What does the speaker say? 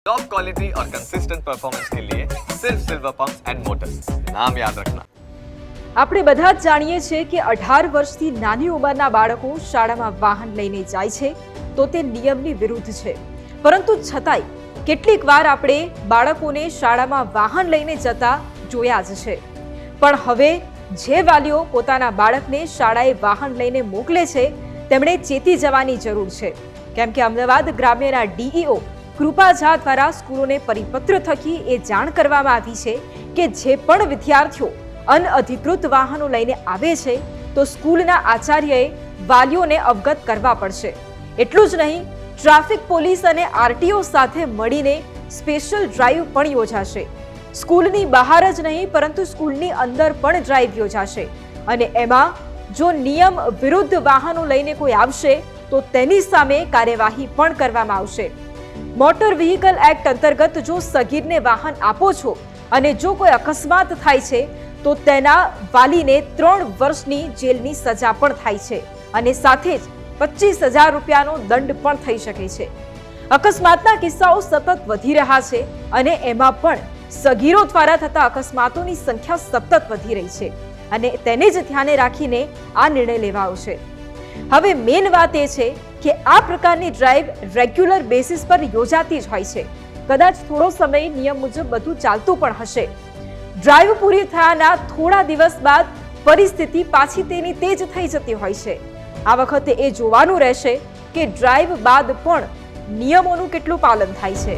Top quality और consistent performance के लिए सिर्फ सिल्वर पंप्स एंड मोटर्स, नाम याद रखना। આપણે બધા જ જાણીએ છીએ કે 18 વર્ષથી નાની ઉંમરના બાળકો શાળામાં વાહન લઈને જાય છે તો તે નિયમની વિરુદ્ધ છે, પરંતુ છતાંય કેટલીક વાર આપણે બાળકોને શાળામાં વાહન લઈને જતા જોયા જ છે। પણ હવે જે વાલીઓ પોતાના બાળકને શાળાએ વાહન લઈને મોકલે છે તેમણે ચેતી જવાની જરૂર છે, કેમ કે અમદાવાદ ગ્રામ્યના ડીઈઓ કૃપા ઝા દ્વારા સ્કૂલોને પરિપત્ર થકી એ જાણ કરવામાં આવી છે કે જે પણ વિદ્યાર્થીઓ અનઅધિકૃત વાહનો લઈને આવે છે તો સ્કૂલના આચાર્યએ વાલીઓને અવગત કરવા પડશે। એટલું જ નહીં, ટ્રાફિક પોલીસ અને આરટીઓ સાથે મળીને સ્પેશિયલ ડ્રાઈવ પણ યોજાશે। સ્કૂલની બહાર જ નહીં પરંતુ સ્કૂલની અંદર પણ ડ્રાઈવ યોજાશે અને એમાં જો નિયમ વિરુદ્ધ વાહનો લઈને કોઈ આવશે તો તેની સામે કાર્યવાહી પણ કરવામાં આવશે। મોટર વ્હીકલ એક્ટ અંતર્ગત જો સગીરને વાહન આપો છો અને જો કોઈ અકસ્માત થાય છે તો તેના વાલીને 3 વર્ષની જેલની સજા પણ થાય છે અને સાથે જ 25,000 રૂપિયાનો દંડ પણ થઈ શકે છે। અકસ્માતના કિસ્સાઓ સતત વધી રહ્યા છે અને એમાં પણ સગીરો દ્વારા થતા અકસ્માતોની સંખ્યા સતત વધી રહી છે અને તેને જ ધ્યાને રાખીને આ નિર્ણય લેવાયો છે। હવે મેઇન વાત એ છે કે આ પ્રકારની ડ્રાઈવ રેગ્યુલર બેસિસ પર યોજાતી જ હોય છે। કદાચ થોડો સમય નિયમ મુજબ બધું ચાલતું પણ હશે। ડ્રાઈવ પૂરી થયાના થોડા દિવસ બાદ પરિસ્થિતિ પાછી તેની તે જ થઈ જતી હોય છે। આ વખતે એ જોવાનું રહેશે કે ડ્રાઈવ બાદ પણ નિયમોનું કેટલું પાલન થાય છે।